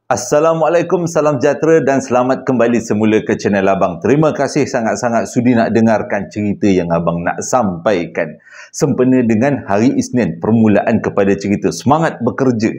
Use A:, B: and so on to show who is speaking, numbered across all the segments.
A: Assalamualaikum, salam sejahtera dan selamat kembali semula ke channel Abang. Terima kasih sangat-sangat sudi nak dengarkan cerita yang Abang nak sampaikan. Sempena dengan hari Isnin, permulaan kepada cerita. Semangat bekerja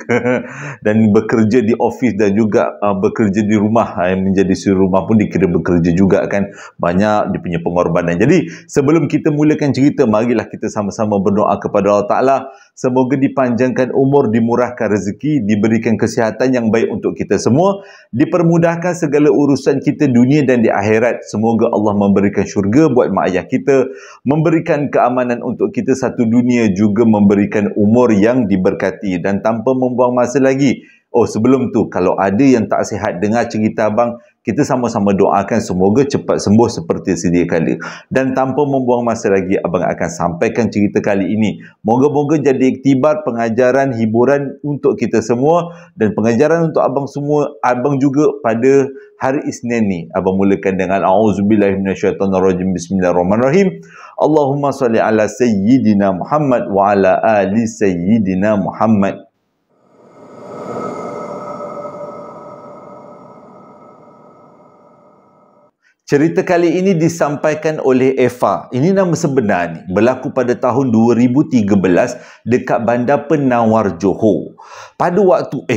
A: dan bekerja di office dan juga bekerja di rumah. Menjadi suri rumah pun dikira bekerja juga kan. Banyak dia punya pengorbanan. Jadi sebelum kita mulakan cerita, marilah kita sama-sama berdoa kepada Allah Ta'ala. Semoga dipanjangkan umur, dimurahkan rezeki, diberikan kesihatan yang baik untuk kita semua, dipermudahkan segala urusan kita dunia dan di akhirat. Semoga Allah memberikan syurga buat mak ayah kita, memberikan keamanan untuk kita satu dunia, juga memberikan umur yang diberkati. Dan tanpa membuang masa lagi, sebelum tu, kalau ada yang tak sihat dengar cerita Abang, kita sama-sama doakan semoga cepat sembuh seperti sedia kala. Dan tanpa membuang masa lagi, Abang akan sampaikan cerita kali ini. Moga-moga jadi iktibar, pengajaran, hiburan untuk kita semua dan pengajaran untuk Abang semua, Abang juga pada hari Isnin ni. Abang mulakan dengan A'udzubillahiminasyaitanirrajim. Bismillahirrahmanirrahim. Allahumma salli ala Sayyidina Muhammad wa ala ali Sayyidina Muhammad. Cerita kali ini disampaikan oleh Eva. Ini nama sebenar ni. Berlaku pada tahun 2013 dekat Bandar Penawar, Johor. Pada waktu,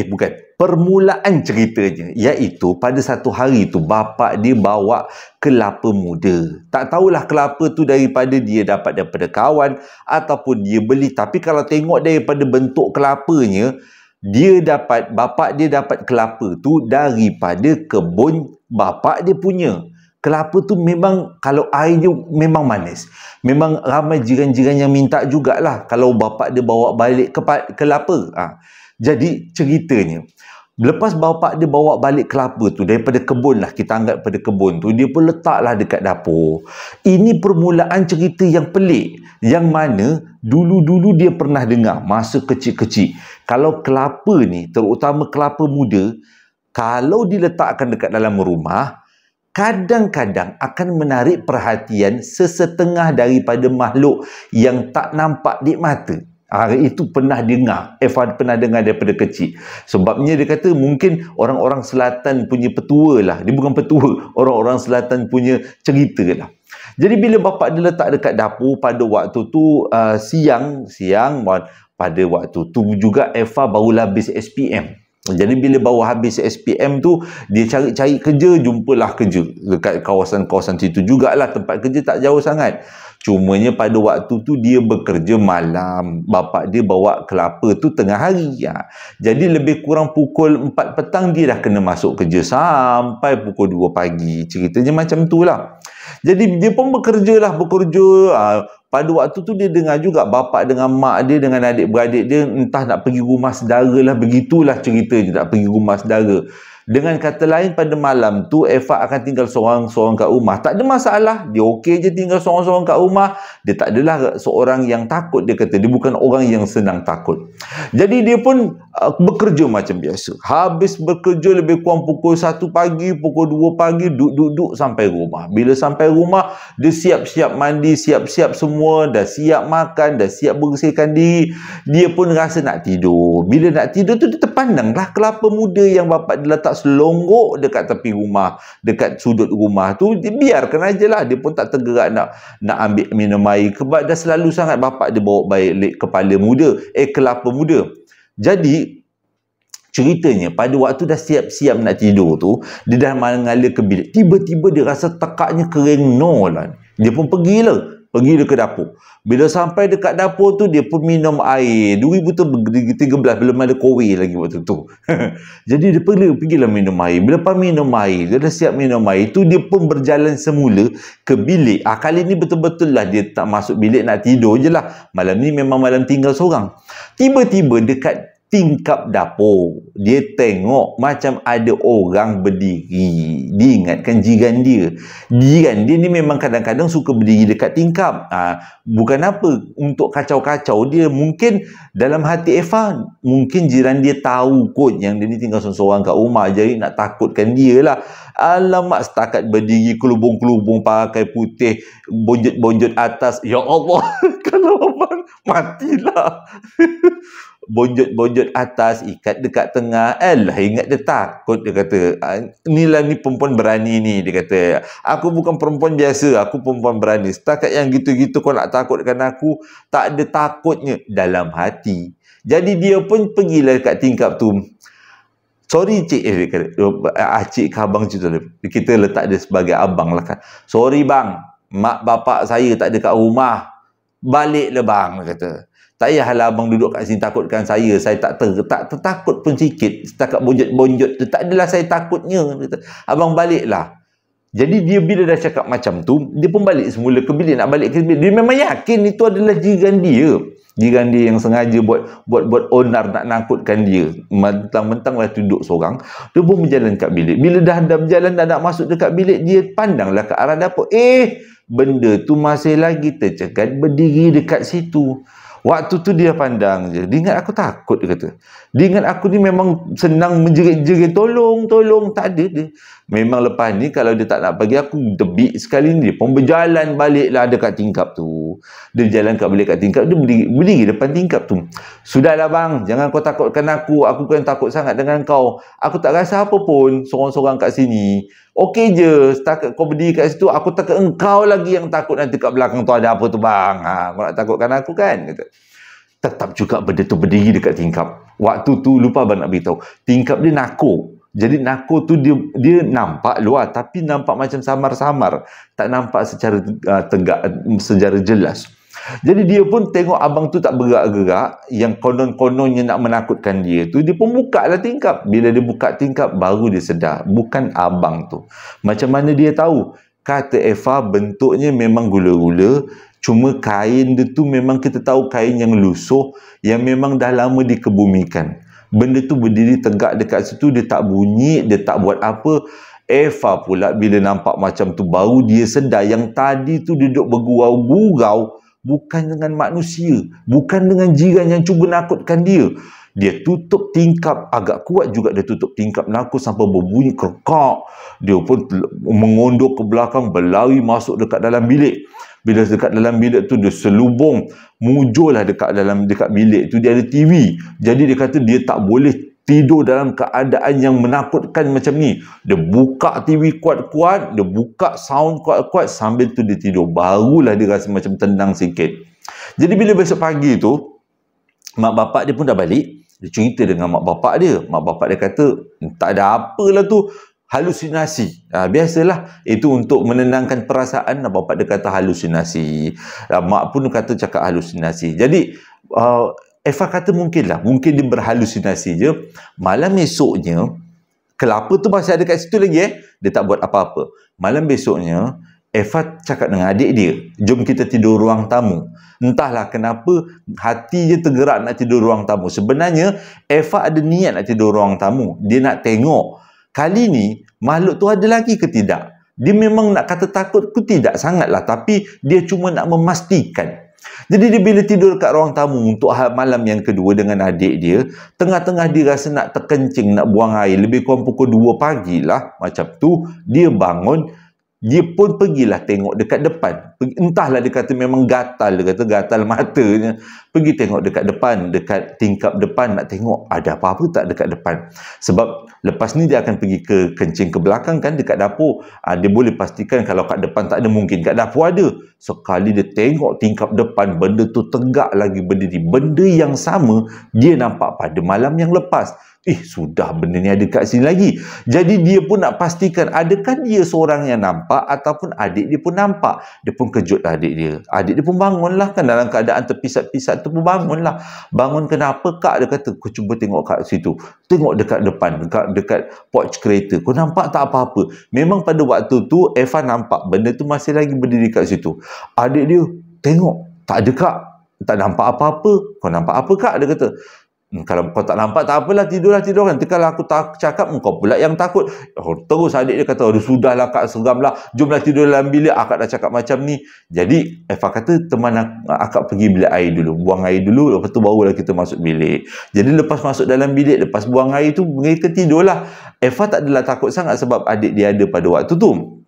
A: permulaan ceritanya, iaitu pada satu hari tu bapa dia bawa kelapa muda. Tak tahulah kelapa tu daripada dia dapat daripada kawan ataupun dia beli. Tapi kalau tengok daripada bentuk kelapanya, bapa dia dapat kelapa tu daripada kebun bapa dia punya. Kelapa tu memang, kalau air dia memang manis. Memang ramai jiran-jiran yang minta jugalah kalau bapa dia bawa balik kelapa. Jadi ceritanya, lepas bapa dia bawa balik kelapa tu daripada kebun lah, kita anggap pada kebun tu, dia pun letaklah dekat dapur. Ini permulaan cerita yang pelik, yang mana dulu-dulu dia pernah dengar masa kecil-kecil. Kalau kelapa ni, terutama kelapa muda, kalau diletakkan dekat dalam rumah, kadang-kadang akan menarik perhatian sesetengah daripada makhluk yang tak nampak di mata. Itu pernah dengar. Eva pernah dengar daripada kecil. Sebabnya dia kata mungkin orang-orang selatan punya petua lah. Dia bukan petua. Orang-orang selatan punya cerita lah. Jadi bila bapa dia letak dekat dapur pada waktu tu siang, pada waktu tu juga Eva barulah habis SPM. Jadi bila baru habis SPM tu, dia cari-cari kerja, jumpalah kerja dekat kawasan-kawasan situ jugalah, tempat kerja tak jauh sangat. Cumanya pada waktu tu dia bekerja malam. Bapa dia bawa kelapa tu tengah hari. Jadi lebih kurang pukul 4 petang dia dah kena masuk kerja sampai pukul 2 pagi. Ceritanya macam tu lah. Jadi dia pun bekerja. Pada waktu tu dia dengar juga bapa dengan mak dia dengan adik-beradik dia entah nak pergi rumah saudara lah. Begitulah ceritanya, nak pergi rumah saudara. Dengan kata lain, pada malam tu Eva akan tinggal seorang-seorang kat rumah. Tak ada masalah. Dia okey je tinggal seorang-seorang kat rumah. Dia tak adalah seorang yang takut. Dia kata dia bukan orang yang senang takut. Jadi dia pun bekerja macam biasa. Habis bekerja lebih kurang pukul 1 pagi, pukul 2 pagi, duduk sampai rumah. Bila sampai rumah, dia siap-siap mandi, siap-siap semua, dah siap makan, dah siap bersihkan diri. Dia pun rasa nak tidur. Bila nak tidur tu, dia terpandanglah kelapa muda yang bapa dia letak selonggok dekat tepi rumah, dekat sudut rumah tu. Dia biarkan aja lah. Dia pun tak tergerak nak ambil minum air. Sebab dah selalu sangat bapa dia bawa balik kelapa muda. Jadi ceritanya pada waktu dah siap-siap nak tidur tu, dia dah mengalir ke bilik. Tiba-tiba dia rasa tekaknya kering nolan. Dia pun pergi ke dapur. Bila sampai dekat dapur tu, dia pun minum air. 2013 belum ada COVID lagi waktu tu. Jadi dia pergilah minum air. Bila minum air, dia dah siap minum air tu, dia pun berjalan semula ke bilik. Kali ni betul-betul lah dia tak masuk bilik, nak tidur je lah. Malam ni memang malam tinggal seorang. Tiba-tiba dekat tingkap dapur, dia tengok macam ada orang berdiri. Dia ingatkan jiran dia. Jiran dia ni memang kadang-kadang suka berdiri dekat tingkap. Bukan apa, untuk kacau-kacau dia. Mungkin dalam hati Eva, mungkin jiran dia tahu kot yang dia ni tinggal seorang kat rumah. Jadi nak takutkan dia lah. Alamak, setakat berdiri kelubung-kelubung pakai putih, bonjot-bonjot atas. Ya Allah, kalau abang matilah. bonjot atas, ikat dekat tengah. Alah, ingat dia takut, dia kata. Inilah ni perempuan berani ni, dia kata. Aku bukan perempuan biasa, aku perempuan berani. Setakat yang gitu-gitu kau nak takutkan aku, tak ada takutnya dalam hati. Jadi dia pun pergilah kat tingkap tu. Sorry cik, cik ke abang cik tu. Kita letak dia sebagai abang lah kan. Sorry bang, mak bapak saya tak ada kat rumah. Baliklah bang, dia kata. Tak payahlah abang duduk kat sini takutkan saya. Saya tak tertakut pun sikit. Setakat bonjot-bonjot tu. Tak adalah saya takutnya. Dia kata, abang baliklah. Jadi dia bila dah cakap macam tu, dia pun balik semula ke bilik. Nak balik ke bilik. Dia memang yakin itu adalah jiran dia. Jiran dia yang sengaja buat onar nak nakutkan dia. Mentang-mentang lah duduk seorang. Dia pun berjalan kat bilik. Bila dah berjalan, dah nak masuk dekat bilik, dia pandanglah ke arah dapur. Benda tu masih lagi tercegat berdiri dekat situ. Waktu tu dia pandang je. Dia ingat aku takut, dia kata. Dia ingat aku ni memang senang menjerit-jerit. Tolong. Tak ada dia. Memang lepas ni kalau dia tak nak bagi aku debik sekali ni, dia pun berjalan baliklah dekat tingkap tu. Dia berjalan balik kat tingkap. Dia berdiri depan tingkap tu. Sudahlah bang. Jangan kau takutkan aku. Aku kan takut sangat dengan kau. Aku tak rasa apa pun sorang-sorang kat sini. Okey je. Setakat kau berdiri kat situ, aku takut engkau lagi yang takut nanti kat belakang tu ada apa tu bang. Kau nak takutkan aku kan? Kata. Tetap juga benda tu berdiri dekat tingkap. Waktu tu lupa abang nak beritahu. Tingkap dia nakuk. Jadi nakuk tu dia nampak luar tapi nampak macam samar-samar. Tak nampak secara tegak, secara jelas. Jadi dia pun tengok abang tu tak bergerak-gerak, yang konon-kononnya nak menakutkan dia tu, dia pun buka lah tingkap. Bila dia buka tingkap, baru dia sedar bukan abang tu. Macam mana dia tahu? Kata Eva, bentuknya memang gula-gula, cuma kain dia tu memang kita tahu kain yang lusuh, yang memang dah lama dikebumikan. Benda tu berdiri tegak dekat situ, dia tak bunyi, dia tak buat apa. Eva pula bila nampak macam tu, baru dia sedar yang tadi tu duduk bergurau-gurau bukan dengan manusia, bukan dengan jiran yang cuba nakutkan dia. Dia tutup tingkap, agak kuat juga dia tutup tingkap nakut sampai berbunyi kerekak. Dia pun mengondok ke belakang, berlari masuk dekat dalam bilik. Bila dekat dalam bilik tu, dia selubung, mujurlah dekat bilik tu, dia ada TV. Jadi dia kata dia tak boleh tidur dalam keadaan yang menakutkan macam ni. Dia buka TV kuat-kuat, dia buka sound kuat-kuat, sambil tu dia tidur. Barulah dia rasa macam tenang sikit. Jadi bila besok pagi tu, mak bapak dia pun dah balik. Dia cerita dengan mak bapak dia. Mak bapak dia kata, tak ada apalah tu, halusinasi. Biasalah, itu untuk menenangkan perasaan. Bapak dia kata halusinasi. Mak pun kata cakap halusinasi. Jadi, Eva kata mungkin dia berhalusinasi je. Malam esoknya, kelapa tu masih ada kat situ lagi dia tak buat apa-apa. Malam besoknya, Eva cakap dengan adik dia, jom kita tidur ruang tamu. Entahlah kenapa hati dia tergerak nak tidur ruang tamu. Sebenarnya Eva ada niat nak tidur ruang tamu. Dia nak tengok kali ni makhluk tu ada lagi ke tidak. Dia memang nak kata takut ke tidak sangatlah, tapi dia cuma nak memastikan. Jadi dia bila tidur kat ruang tamu untuk malam yang kedua dengan adik dia, tengah-tengah dia rasa nak terkencing, nak buang air, lebih kurang pukul 2 pagi lah, macam tu, dia bangun, dia pun pergilah tengok dekat depan. Entahlah dia kata memang gatal, dia kata gatal matanya. Pergi tengok dekat depan, dekat tingkap depan, nak tengok ada apa-apa tak dekat depan. Sebab lepas ni dia akan pergi ke kencing ke belakang kan, dekat dapur. Dia boleh pastikan kalau kat depan tak ada, mungkin kat dapur ada. Sekali dia tengok tingkap depan, benda tu tegak lagi berdiri. Benda yang sama dia nampak pada malam yang lepas. Sudah benda ni ada kat sini lagi. Jadi dia pun nak pastikan adakah dia seorang yang nampak ataupun adik dia pun nampak. Dia pun kejut adik dia. Adik dia pun bangunlah kan, dalam keadaan terpisat-pisat tu pun bangunlah. Bangun kenapa kak? Dia kata, kau cuba tengok kat situ. Tengok dekat depan, dekat porch kereta. Kau nampak tak apa-apa? Memang pada waktu tu Eva nampak benda tu masih lagi berdiri kat situ. Adik dia tengok, tak ada kak. Tak nampak apa-apa. Kau nampak apa kak? Dia kata, kalau kau tak nampak tak apalah, tidur. Nanti kalau aku tak cakap, kau pula yang takut. Terus adik dia kata, sudahlah kak, seramlah, jomlah tidur dalam bilik, akak dah cakap macam ni. Jadi Eva kata, teman akak pergi bilik air dulu, buang air dulu, lepas tu barulah kita masuk bilik. Jadi lepas masuk dalam bilik, lepas buang air tu, mereka tidurlah. Eva tak adalah takut sangat sebab adik dia ada pada waktu tu.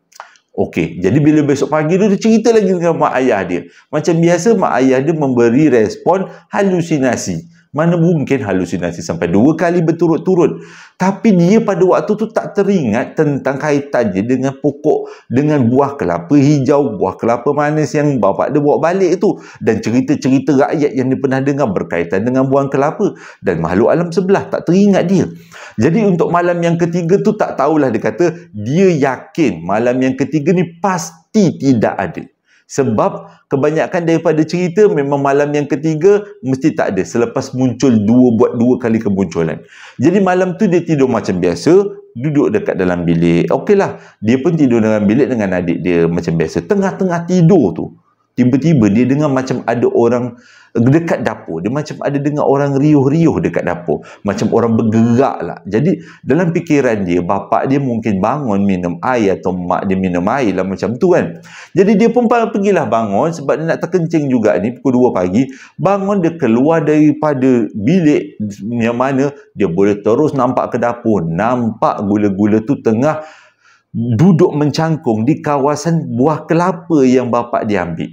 A: Okey, jadi bila besok pagi tu, dia cerita lagi dengan mak ayah dia. Macam biasa, mak ayah dia memberi respon halusinasi. Mana mungkin halusinasi sampai 2 kali berturut-turut. Tapi dia pada waktu tu tak teringat tentang kaitan dia dengan pokok, dengan buah kelapa hijau, buah kelapa manis yang bapa dia bawa balik tu. Dan cerita-cerita rakyat yang dia pernah dengar berkaitan dengan buah kelapa. Dan makhluk alam sebelah tak teringat dia. Jadi untuk malam yang ketiga tu tak tahulah, dia kata dia yakin malam yang ketiga ni pasti tidak ada. Sebab kebanyakan daripada cerita memang malam yang ketiga mesti tak ada selepas muncul buat dua kali kemunculan. Jadi malam tu dia tidur macam biasa, duduk dekat dalam bilik. Okeylah, dia pun tidur dalam bilik dengan adik dia macam biasa. Tengah-tengah tidur tu, tiba-tiba dia dengar macam ada orang dekat dapur. Dia macam ada dengar orang riuh-riuh dekat dapur. Macam orang bergerak lah. Jadi dalam fikiran dia, bapak dia mungkin bangun minum air atau mak dia minum air lah macam tu kan. Jadi dia pun pergilah bangun sebab dia nak terkencing juga ni pukul 2 pagi. Bangun, dia keluar daripada bilik yang mana dia boleh terus nampak ke dapur. Nampak gula-gula tu tengah duduk mencangkung di kawasan buah kelapa yang bapak dia ambil.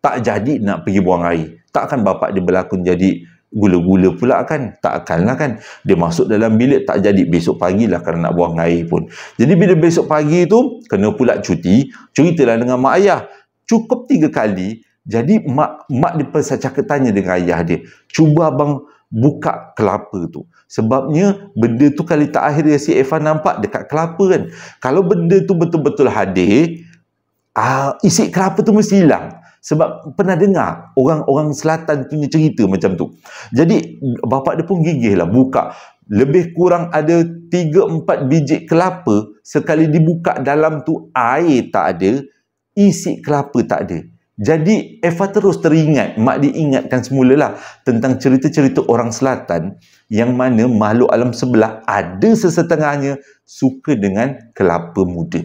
A: Tak jadi nak pergi buang air. Takkan bapak dia berlakon jadi gula-gula pula kan? Takkanlah kan. Dia masuk dalam bilik, tak jadi. Besok pagilah kalau nak buang air pun. Jadi bila besok pagi tu kena pula cuti, ceritalah dengan mak ayah. Cukup 3 kali. Jadi mak dia cakap tanya dengan ayah dia, cuba abang buka kelapa tu. Sebabnya benda tu kali terakhir si Eva nampak dekat kelapa kan. Kalau benda tu betul-betul hadir, isi kelapa tu mesti hilang. Sebab pernah dengar orang selatan punya cerita macam tu. Jadi bapak dia pun gigih lah buka. Lebih kurang ada 3-4 biji kelapa. Sekali dibuka dalam tu air tak ada, isi kelapa tak ada. Jadi Eva terus teringat, mak dia ingatkan semulalah tentang cerita-cerita orang selatan yang mana makhluk alam sebelah ada sesetengahnya suka dengan kelapa muda.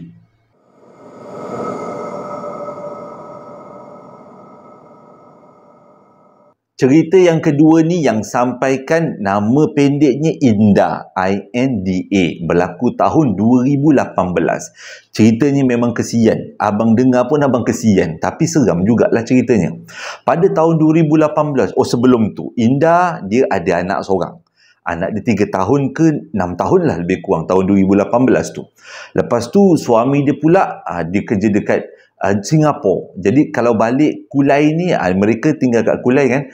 A: Cerita yang kedua ni yang sampaikan nama pendeknya Indah, INDA, berlaku tahun 2018. Ceritanya memang kesian. Abang dengar pun abang kesian, tapi seram jugalah ceritanya. Pada tahun 2018, sebelum tu, Indah dia ada anak seorang. Anak dia 3 tahun ke 6 tahun lah lebih kurang, tahun 2018 tu. Lepas tu suami dia pula dia kerja dekat Singapura. Jadi kalau balik Kulai ni, mereka tinggal kat Kulai kan,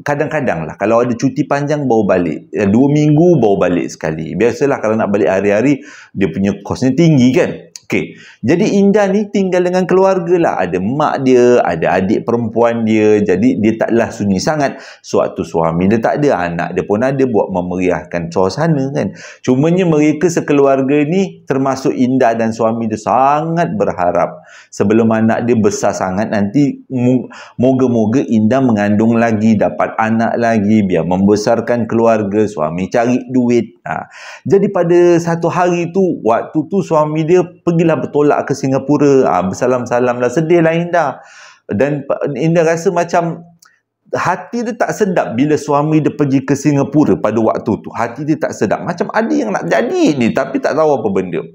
A: kadang-kadang lah kalau ada cuti panjang baru balik, 2 minggu baru balik sekali. Biasalah kalau nak balik hari-hari dia punya kosnya tinggi kan. Okey, jadi Indah ni tinggal dengan keluarga lah. Ada mak dia, ada adik perempuan dia. Jadi dia taklah sunyi sangat. Suatu suami dia tak ada, anak dia pun ada buat memeriahkan suasana kan. Cumanya mereka sekeluarga ni, termasuk Indah dan suami dia, sangat berharap sebelum anak dia besar sangat nanti, moga-moga Indah mengandung lagi, dapat anak lagi, biar membesarkan keluarga, suami cari duit. Jadi pada satu hari tu, waktu tu suami dia pergilah bertolak ke Singapura. Bersalam-salam lah, sedih lah Indah. Dan Indah rasa macam hati dia tak sedap bila suami dia pergi ke Singapura pada waktu tu. Hati dia tak sedap. Macam ada yang nak jadi ni, tapi tak tahu apa benda.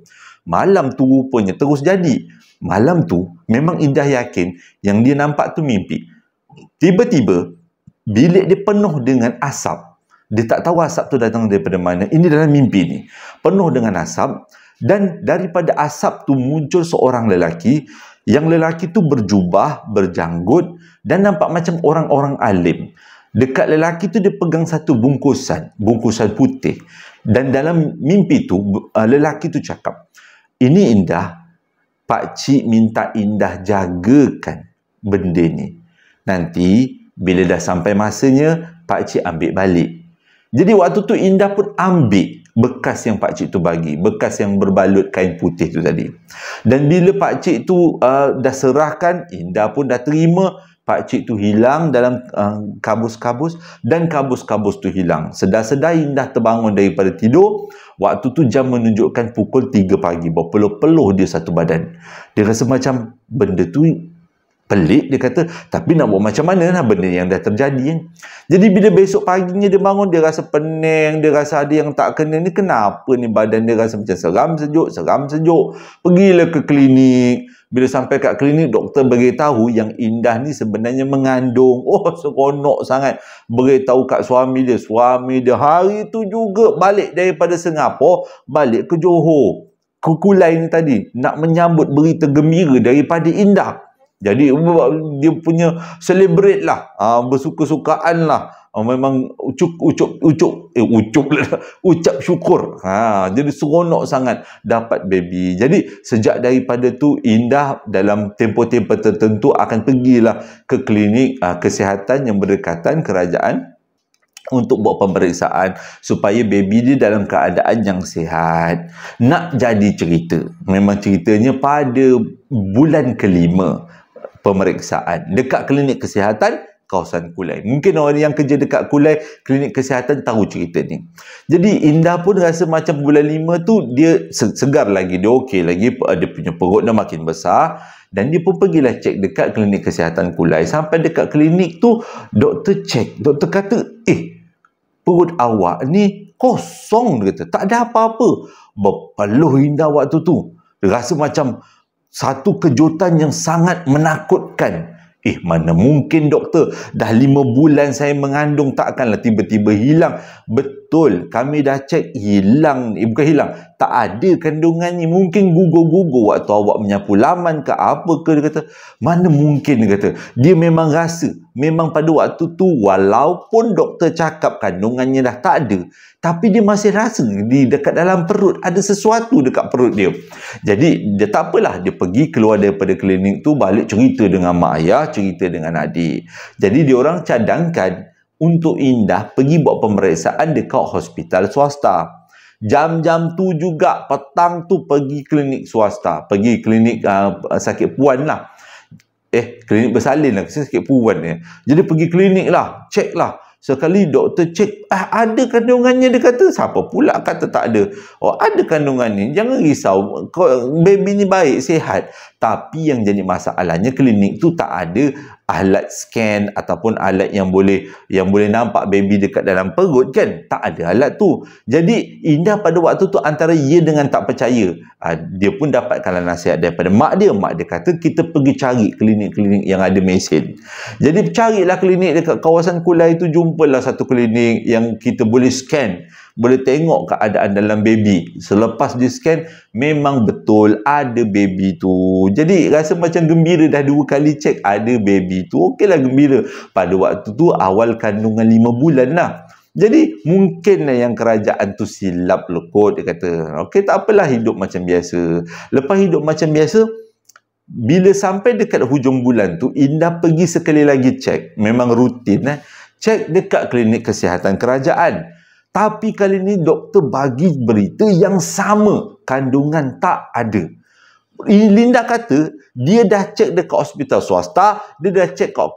A: Malam tu rupanya terus jadi. Malam tu memang Indah yakin yang dia nampak tu mimpi. Tiba-tiba bilik dia penuh dengan asap. Dia tak tahu asap tu datang daripada mana. Ini dalam mimpi ni. Penuh dengan asap. Dan daripada asap tu muncul seorang lelaki. Yang lelaki tu berjubah, berjanggut dan nampak macam orang-orang alim. Dekat lelaki tu dia pegang satu bungkusan putih. Dan dalam mimpi tu lelaki tu cakap, "Ini Indah, pakcik minta Indah jagakan benda ni. Nanti bila dah sampai masanya, pakcik ambil balik." Jadi waktu tu Indah pun ambil bekas yang pakcik tu bagi, bekas yang berbalut kain putih tu tadi. Dan bila pakcik tu dah serahkan, Indah pun dah terima. Pakcik tu hilang dalam kabus-kabus dan kabus-kabus tu hilang. Sedar-sedar Indah terbangun daripada tidur. Waktu tu jam menunjukkan pukul 3 pagi. Berpeluh-peluh dia satu badan. Dia rasa macam benda tu Pelik dia kata, tapi nak buat macam mana lah benda yang dah terjadi kan. Jadi bila besok paginya dia bangun, dia rasa pening, dia rasa ada yang tak kena ni, kenapa ni badan dia rasa macam seram sejuk. Pergilah ke klinik. Bila sampai kat klinik, doktor beritahu yang Indah ni sebenarnya mengandung. Oh, seronok sangat. Beritahu kat suami dia hari tu juga balik daripada Singapura, balik ke Johor, ke Kulai ni tadi, nak menyambut berita gembira daripada Indah. Jadi dia punya celebrate lah, bersuka-sukaan lah, memang ucap syukur. Jadi seronok sangat dapat baby. Jadi sejak daripada tu Indah dalam tempoh-tempoh tertentu akan pergilah ke klinik kesihatan yang berdekatan kerajaan untuk buat pemeriksaan supaya baby dia dalam keadaan yang sihat. Nak jadi cerita, memang ceritanya pada bulan kelima pemeriksaan dekat klinik kesihatan kawasan Kulai. Mungkin orang yang kerja dekat Kulai klinik kesihatan tahu cerita ni. Jadi Indah pun rasa macam bulan 5 tu dia segar lagi, dia okey lagi, dia punya perut dah makin besar, dan dia pun pergilah cek dekat klinik kesihatan Kulai. Sampai dekat klinik tu, doktor cek, doktor kata, perut awak ni kosong, dia kata, tak ada apa-apa. Berpeluh Indah waktu tu. Dia rasa macam satu kejutan yang sangat menakutkan. Mana mungkin doktor, dah 5 bulan saya mengandung, takkanlah tiba-tiba hilang. Betul, kami dah cek, hilang, bukan hilang, tak ada kandungan ni. Mungkin gugur-gugur waktu awak menyapu laman ke apa ke, dia kata. Mana mungkin, dia kata. Dia memang rasa, memang pada waktu tu walaupun doktor cakap kandungannya dah tak ada, tapi dia masih rasa dekat dalam perut ada sesuatu dekat perut dia. Jadi dia tak apalah, dia pergi keluar daripada klinik tu, balik cerita dengan mak ayah, cerita dengan adik. Jadi diorang cadangkan untuk Indah pergi buat pemeriksaan dekat hospital swasta. Jam-jam tu juga, petang tu pergi klinik swasta, pergi klinik sakit puan lah. Klinik bersalin lah, sakit puan ni. Jadi pergi klinik lah, cek lah. Sekali doktor cek, ada kandungannya, dia kata. Siapa pula kata tak ada? Ada kandungannya. Jangan risau, baby ni baik, sihat. Tapi yang jadi masalahnya, klinik tu tak ada alat scan ataupun alat yang boleh nampak baby dekat dalam perut kan. Tak ada alat tu. Jadi Indah pada waktu tu antara ya dengan tak percaya. Dia pun dapatkanlah nasihat daripada mak dia. Mak dia kata, kita pergi cari klinik-klinik yang ada mesin. Jadi carilah klinik dekat kawasan Kulai tu, jumpalah satu klinik yang kita boleh scan, boleh tengok keadaan dalam baby. Selepas di scan, memang betul ada baby tu. Jadi rasa macam gembira, dah 2 kali cek ada baby tu. Okeylah, gembira. Pada waktu tu awal kandungan 5 bulan lah. Jadi mungkinlah yang kerajaan tu silap lekut, dia kata. Okey, tak apalah, hidup macam biasa. Lepas hidup macam biasa, bila sampai dekat hujung bulan tu, Indah pergi sekali lagi cek. Memang rutin cek dekat klinik kesihatan kerajaan. Tapi kali ni doktor bagi berita yang sama, kandungan tak ada. Linda kata dia dah cek dekat hospital swasta, dia dah cek kat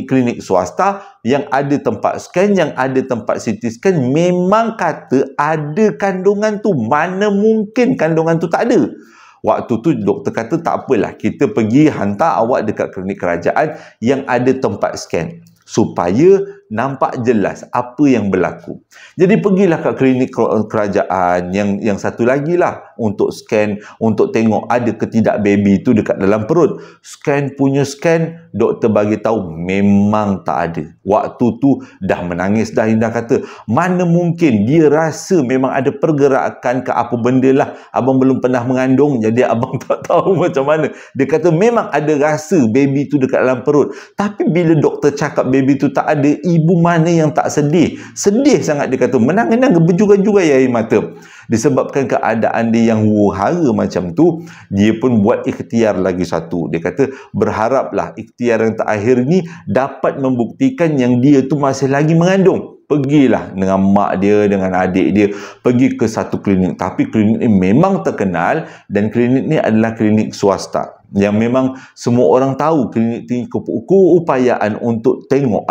A: klinik swasta yang ada tempat scan, yang ada tempat CT scan, memang kata ada kandungan tu. Mana mungkin kandungan tu tak ada. Waktu tu doktor kata tak apalah, kita pergi hantar awak dekat klinik kerajaan yang ada tempat scan, supaya nampak jelas apa yang berlaku. Jadi pergilah ke klinik kerajaan yang satu lagi lah untuk scan, untuk tengok ada ke tidak baby tu dekat dalam perut. Scan punya scan, doktor bagi tahu memang tak ada. Waktu tu dah menangis dah Indah kata. Mana mungkin, dia rasa memang ada pergerakan ke apa benda lah. Abang belum pernah mengandung, jadi abang tak tahu macam mana. Dia kata memang ada rasa baby tu dekat dalam perut. Tapi bila doktor cakap baby tu tak ada, ibu mana yang tak sedih? Sedih sangat, dia kata. Menang-menang, berjugai-jugai air mata. Disebabkan keadaan dia yang huru-hara macam tu, dia pun buat ikhtiar lagi satu. Dia kata berharaplah ikhtiar yang terakhir ni dapat membuktikan yang dia tu masih lagi mengandung. Pergilah dengan mak dia, dengan adik dia, pergi ke satu klinik. Tapi klinik ni memang terkenal, dan klinik ni adalah klinik swasta yang memang semua orang tahu klinik ni keupayaan untuk tengok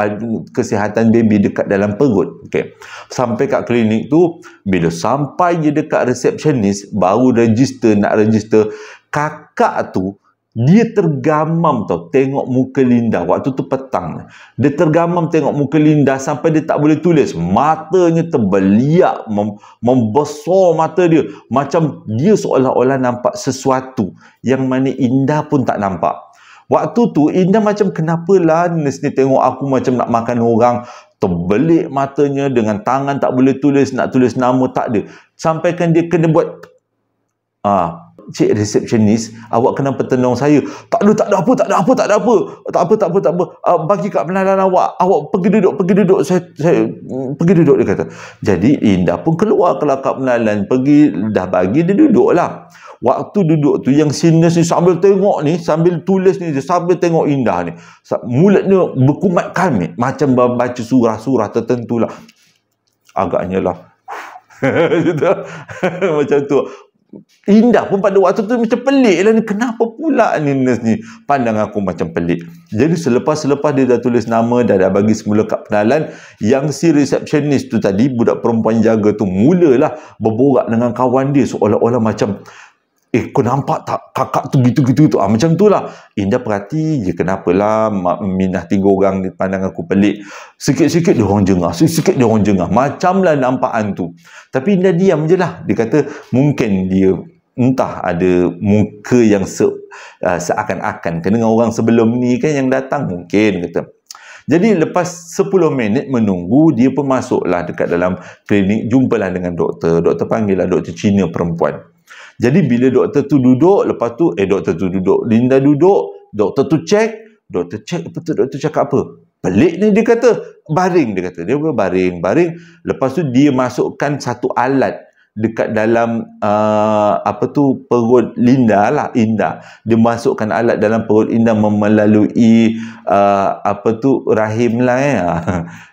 A: kesihatan baby dekat dalam perut. Okay. Sampai kat klinik tu, bila sampai je dekat resepsionis, baru nak register, kakak tu Dia tergamam tau tengok muka Linda. Waktu tu petang. Dia tergamam tengok muka Linda sampai dia tak boleh tulis. Matanya terbeliak, membesar mata dia. Macam dia seolah-olah nampak sesuatu yang mana Indah pun tak nampak. Waktu tu Indah macam, kenapalah Nurse ni tengok aku macam nak makan orang. Terbelik matanya, dengan tangan tak boleh tulis, nak tulis nama tak ada. Sampaikan dia kena buat, cik resepsionis, awak kena tolong saya. Tak ada apa. Bagi kat penalan awak pergi duduk. Saya pergi duduk, dia kata. Jadi Indah pun keluar kat penalan, pergi, dah bagi dia duduk lah. Waktu duduk tu, yang si nurse ni sambil tengok ni, sambil tulis ni, sambil tengok Indah ni, mulutnya berkumat kamit, macam baca surah-surah tertentu lah. Agaknya lah. Macam tu. Indah pun pada waktu tu macam pelik lah ni. Kenapa pula ni nurse ni pandang aku macam pelik. Jadi selepas dia dah tulis nama, dah bagi semula kad penalan, yang si resepsionis tu tadi, budak perempuan jaga tu, mulalah berborak dengan kawan dia seolah-olah macam, kau nampak tak kakak tu gitu-gitu tu. Macam tu lah. Indah perhati je, kenapalah Minah 3 orang ni pandang aku pelik. Sikit-sikit dia orang jengah. Macam lah nampakan tu. Tapi Indah diam je lah. Dia kata mungkin dia entah ada muka yang seakan-akan dengan orang sebelum ni kan yang datang, mungkin kata. Jadi lepas 10 minit menunggu, dia pun masuklah dekat dalam klinik, jumpalah dengan doktor. Doktor panggil lah doktor Cina perempuan. Jadi bila doktor tu duduk, lepas tu doktor tu duduk, Linda duduk, doktor tu cek, lepas tu doktor cakap apa? Pelik ni, dia kata. Baring, dia kata. Dia baring. Lepas tu dia masukkan satu alat dekat dalam perut Linda lah, Indah. Dia masukkan alat dalam perut Indah melalui rahim lah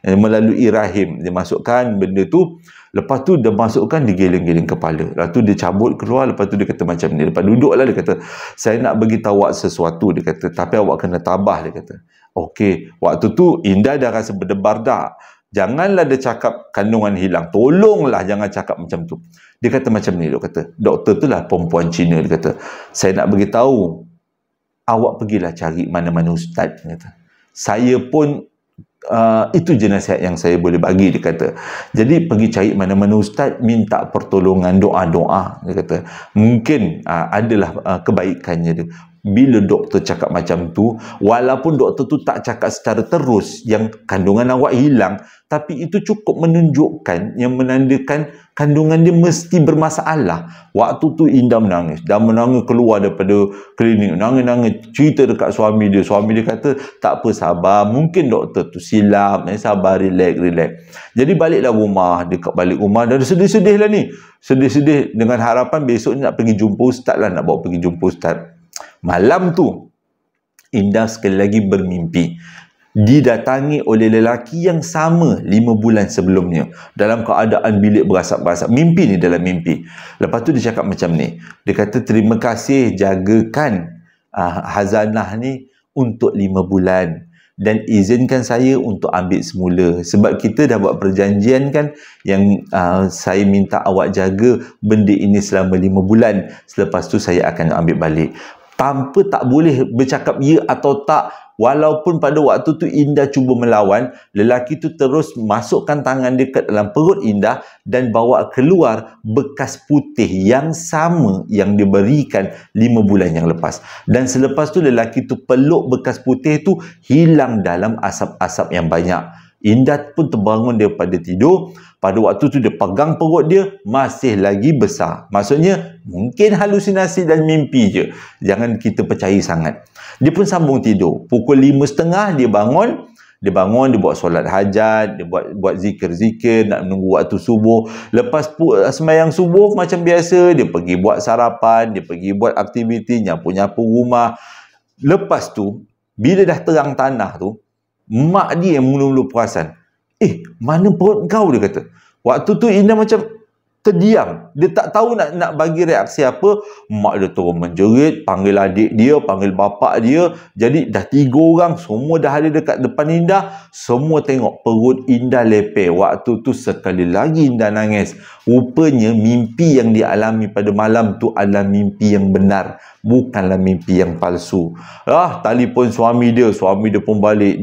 A: melalui rahim. Dia masukkan benda tu. Lepas tu dia masukkan, digeling-geling kepala. Lepas tu dia cabut keluar. Lepas tu dia kata macam ni. Lepas duduklah, dia kata, saya nak beritahu awak sesuatu, dia kata. Tapi awak kena tabah, dia kata. Okey. Waktu tu Indah dah rasa berdebar dah. Janganlah dia cakap kandungan hilang. Tolonglah jangan cakap macam tu. Dia kata macam ni, dia kata. Doktor tu lah perempuan Cina, dia kata. Saya nak beritahu, awak pergilah cari mana-mana ustaz, dia kata. Saya pun itu je nasihat yang saya boleh bagi, dia kata. Jadi pergi cari mana-mana ustaz, minta pertolongan, doa-doa, dia kata. Mungkin adalah kebaikannya dia. Bila doktor cakap macam tu, walaupun doktor tu tak cakap secara terus yang kandungan awak hilang, tapi itu cukup menunjukkan, yang menandakan kandungan dia mesti bermasalah. Waktu tu Indah menangis. Dah menangis keluar daripada klinik. Nangis-nangis. Cerita dekat suami dia. Suami dia kata, tak apa, sabar. Mungkin doktor tu silap. Sabar, relax. Jadi baliklah rumah. Dekat balik rumah, dah sedih-sedih lah ni. Sedih-sedih dengan harapan besok ni nak pergi jumpa ustaz lah. Nak bawa pergi jumpa ustaz. Malam tu, Indah sekali lagi bermimpi. Didatangi oleh lelaki yang sama 5 bulan sebelumnya. Dalam keadaan bilik berasap-berasap. Mimpi ni dalam mimpi. Lepas tu dia cakap macam ni. Dia kata, terima kasih, jagakan Hazanah ni untuk 5 bulan. Dan izinkan saya untuk ambil semula. Sebab kita dah buat perjanjian kan, yang saya minta awak jaga benda ini selama 5 bulan. Selepas tu saya akan ambil balik. Tanpa tak boleh bercakap ya atau tak, walaupun pada waktu tu Indah cuba melawan, lelaki tu terus masukkan tangan dia ke dalam perut Indah dan bawa keluar bekas putih yang sama yang diberikan 5 bulan yang lepas. Dan selepas tu lelaki tu peluk bekas putih tu, hilang dalam asap-asap yang banyak. Indah pun terbangun daripada tidur. Pada waktu tu dia pegang perut dia, masih lagi besar. Maksudnya mungkin halusinasi dan mimpi je. Jangan kita percaya sangat. Dia pun sambung tidur. Pukul 5.30 dia bangun. Dia buat solat hajat, dia buat zikir-zikir, nak menunggu waktu subuh. Lepas sembahyang subuh macam biasa, dia pergi buat sarapan, dia pergi buat aktiviti, nyapu-nyapu rumah. Lepas tu, bila dah terang tanah tu, mak dia yang mula-mula perasan. Mana perut kau, dia kata. Waktu tu Indah macam, terdiam. Dia tak tahu nak bagi reaksi apa. Mak dia terus menjerit, panggil adik dia, panggil bapak dia. Jadi dah 3 orang, semua dah ada dekat depan Indah. Semua tengok perut Indah lepeh. Waktu tu sekali lagi Indah nangis. Rupanya mimpi yang dia alami pada malam tu adalah mimpi yang benar, bukanlah mimpi yang palsu. Telefon suami dia pun balik.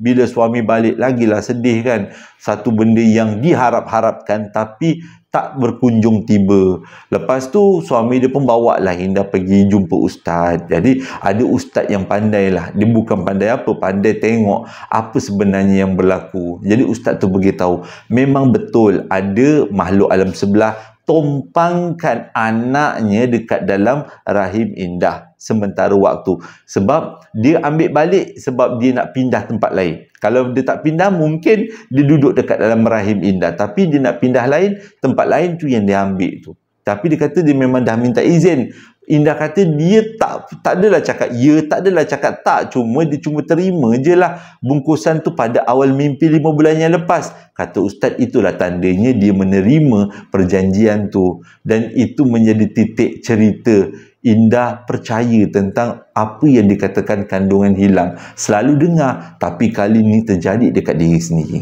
A: Bila suami balik, lagilah sedih kan. Satu benda yang diharap-harapkan tapi tak berkunjung tiba. Lepas tu suami dia pun bawa lah Indah pergi jumpa ustaz. Jadi ada ustaz yang pandai lah. Dia bukan pandai apa, pandai tengok apa sebenarnya yang berlaku. Jadi ustaz tu beritahu, memang betul ada makhluk alam sebelah tumpangkan anaknya dekat dalam rahim Indah sementara waktu. Sebab dia ambil balik sebab dia nak pindah tempat lain. Kalau dia tak pindah, mungkin dia duduk dekat dalam rahim Indah. Tapi dia nak pindah lain, tempat lain tu yang dia ambil tu. Tapi dia kata dia memang dah minta izin. Indah kata dia tak adalah cakap ya, tak adalah cakap tak. Dia cuma terima je lah bungkusan tu pada awal mimpi 5 bulan yang lepas. Kata ustaz, itulah tandanya dia menerima perjanjian tu. Dan itu menjadi titik cerita Indah percaya tentang apa yang dikatakan kandungan hilang. Selalu dengar, tapi kali ni terjadi dekat diri sendiri.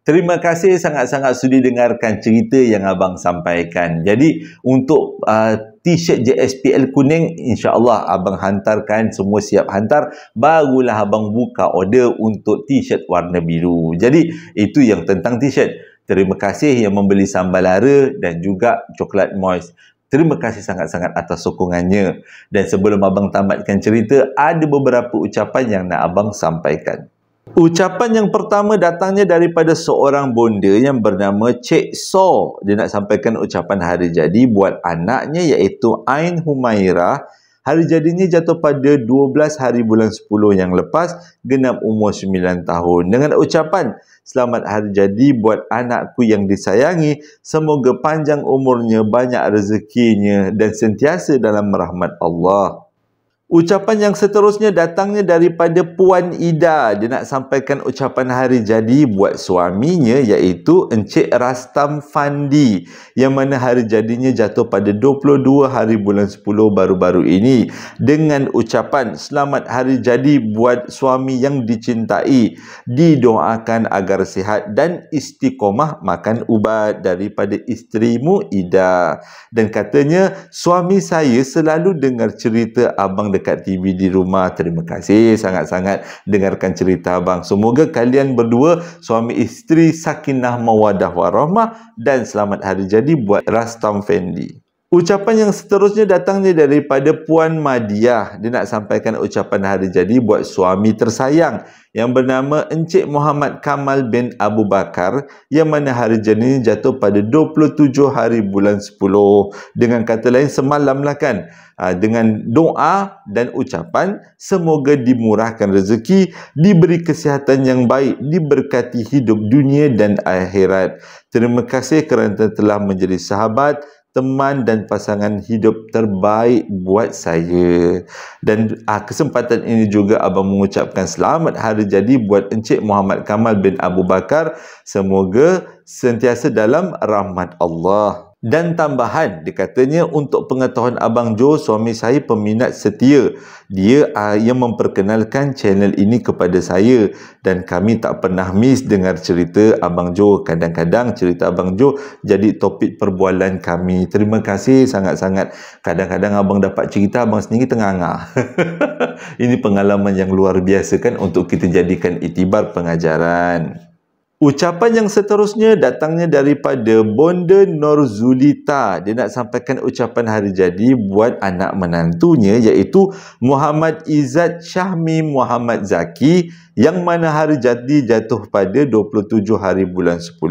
A: Terima kasih sangat-sangat sudi dengarkan cerita yang abang sampaikan. Jadi untuk t-shirt JSPL kuning, insya-Allah abang hantarkan, semua siap hantar, barulah abang buka order untuk t-shirt warna biru. Jadi itu yang tentang t-shirt. Terima kasih yang membeli sambal hara dan juga coklat moist. Terima kasih sangat-sangat atas sokongannya. Dan sebelum abang tamatkan cerita, ada beberapa ucapan yang nak abang sampaikan. Ucapan yang pertama datangnya daripada seorang bonda yang bernama Cik So. Dia nak sampaikan ucapan hari jadi buat anaknya iaitu Ain Humairah. Hari jadinya jatuh pada 12 hari bulan 10 yang lepas, genap umur 9 tahun. Dengan ucapan, selamat hari jadi buat anakku yang disayangi. Semoga panjang umurnya, banyak rezekinya dan sentiasa dalam rahmat Allah. Ucapan yang seterusnya datangnya daripada Puan Ida. Dia nak sampaikan ucapan hari jadi buat suaminya iaitu Encik Rastam Fandi, yang mana hari jadinya jatuh pada 22 hari bulan 10 baru-baru ini. Dengan ucapan selamat hari jadi buat suami yang dicintai. Didoakan agar sihat dan istiqomah makan ubat daripada isterimu Ida. Dan katanya suami saya selalu dengar cerita abang dekat TV di rumah. Terima kasih sangat-sangat dengarkan cerita abang. Semoga kalian berdua suami isteri sakinah mawadah warahmah dan selamat hari jadi buat Rastam Fendi. Ucapan yang seterusnya datangnya daripada Puan Madiah. Dia nak sampaikan ucapan hari jadi buat suami tersayang yang bernama Encik Muhammad Kamal bin Abu Bakar, yang mana hari jadinya jatuh pada 27 hari bulan 10. Dengan kata lain, semalam lah kan. Dengan doa dan ucapan, semoga dimurahkan rezeki, diberi kesihatan yang baik, diberkati hidup dunia dan akhirat. Terima kasih kerana telah menjadi sahabat, teman dan pasangan hidup terbaik buat saya. Dan kesempatan ini juga abang mengucapkan selamat hari jadi buat Encik Muhammad Kamal bin Abu Bakar. Semoga sentiasa dalam rahmat Allah. Dan tambahan, dia katanya untuk pengetahuan Abang Jo, suami saya peminat setia. Dia yang memperkenalkan channel ini kepada saya dan kami tak pernah miss dengar cerita Abang Jo. Kadang-kadang cerita Abang Jo jadi topik perbualan kami. Terima kasih sangat-sangat. Kadang-kadang abang dapat cerita, abang sendiri tengah-tengah. Ini pengalaman yang luar biasa kan untuk kita jadikan iktibar pengajaran. Ucapan yang seterusnya datangnya daripada Bonda Norzulita. Dia nak sampaikan ucapan hari jadi buat anak menantunya iaitu Muhammad Izzat Syahmi Muhammad Zaki, yang mana hari jadi jatuh pada 27 hari bulan 10.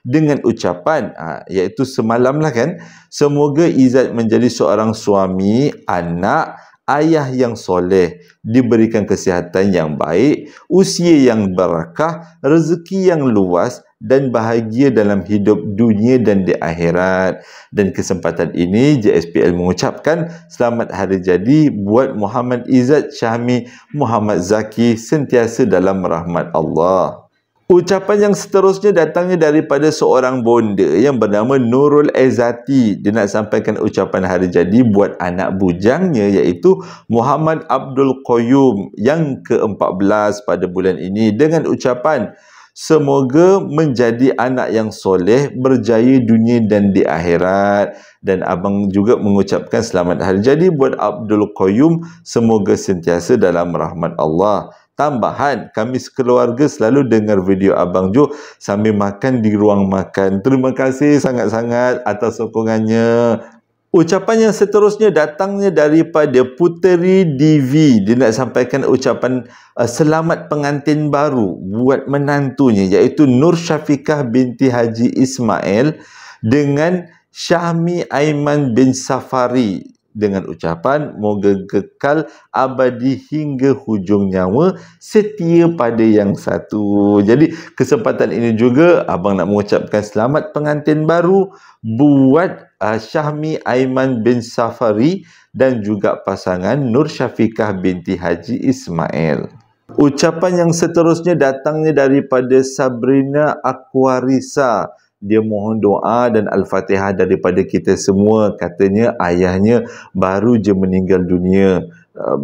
A: Dengan ucapan iaitu semalam lah kan, semoga Izzat menjadi seorang suami, anak, ayah yang soleh, diberikan kesihatan yang baik, usia yang berkah, rezeki yang luas dan bahagia dalam hidup dunia dan di akhirat. Dan kesempatan ini JSPL mengucapkan selamat hari jadi buat Muhammad Izzat Syahmi Muhammad Zaki, sentiasa dalam rahmat Allah. Ucapan yang seterusnya datangnya daripada seorang bonda yang bernama Nurul Izzati. Dia nak sampaikan ucapan hari jadi buat anak bujangnya, iaitu Muhammad Abdul Qayyum yang ke-14 pada bulan ini, dengan ucapan semoga menjadi anak yang soleh, berjaya dunia dan di akhirat. Dan abang juga mengucapkan selamat hari jadi buat Abdul Qayyum, semoga sentiasa dalam rahmat Allah. Tambahan, kami sekeluarga selalu dengar video Abang Jo sambil makan di ruang makan. Terima kasih sangat-sangat atas sokongannya. Ucapan yang seterusnya datangnya daripada Puteri Divi. Dia nak sampaikan ucapan selamat pengantin baru buat menantunya, iaitu Nur Syafiqah binti Haji Ismail dengan Syahmi Aiman bin Safari, dengan ucapan moga kekal abadi hingga hujung nyawa, setia pada yang satu. Jadi kesempatan ini juga abang nak mengucapkan selamat pengantin baru buat Syahmi Aiman bin Safari dan juga pasangan Nur Syafiqah binti Haji Ismail. Ucapan yang seterusnya datangnya daripada Sabrina Aquarisa. Dia mohon doa dan Al-Fatihah daripada kita semua. Katanya ayahnya baru je meninggal dunia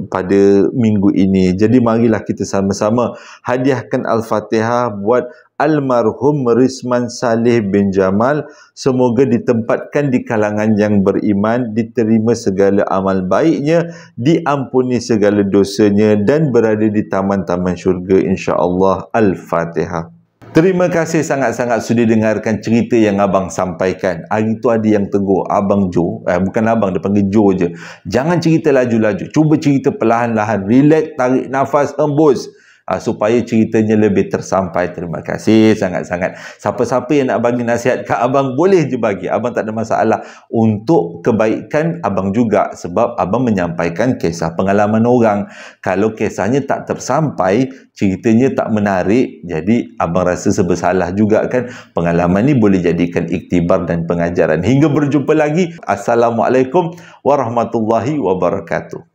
A: pada minggu ini. Jadi marilah kita sama-sama hadiahkan Al-Fatihah buat almarhum Risman Saleh bin Jamal. Semoga ditempatkan di kalangan yang beriman, diterima segala amal baiknya, diampuni segala dosanya dan berada di taman-taman syurga insya-Allah. Al-Fatihah. Terima kasih sangat-sangat sudah dengarkan cerita yang abang sampaikan. Hari tu ada yang tegur Abang Jo, bukan abang, dia panggil Jo je. Jangan cerita laju-laju, cuba cerita perlahan-lahan, relax, tarik nafas, hembus, supaya ceritanya lebih tersampai. Terima kasih sangat-sangat. Siapa-siapa yang nak bagi nasihat ke abang, boleh je bagi. Abang tak ada masalah. Untuk kebaikan abang juga, sebab abang menyampaikan kisah pengalaman orang. Kalau kisahnya tak tersampai, ceritanya tak menarik, jadi abang rasa bersalah juga kan. Pengalaman ni boleh jadikan iktibar dan pengajaran. Hingga berjumpa lagi. Assalamualaikum warahmatullahi wabarakatuh.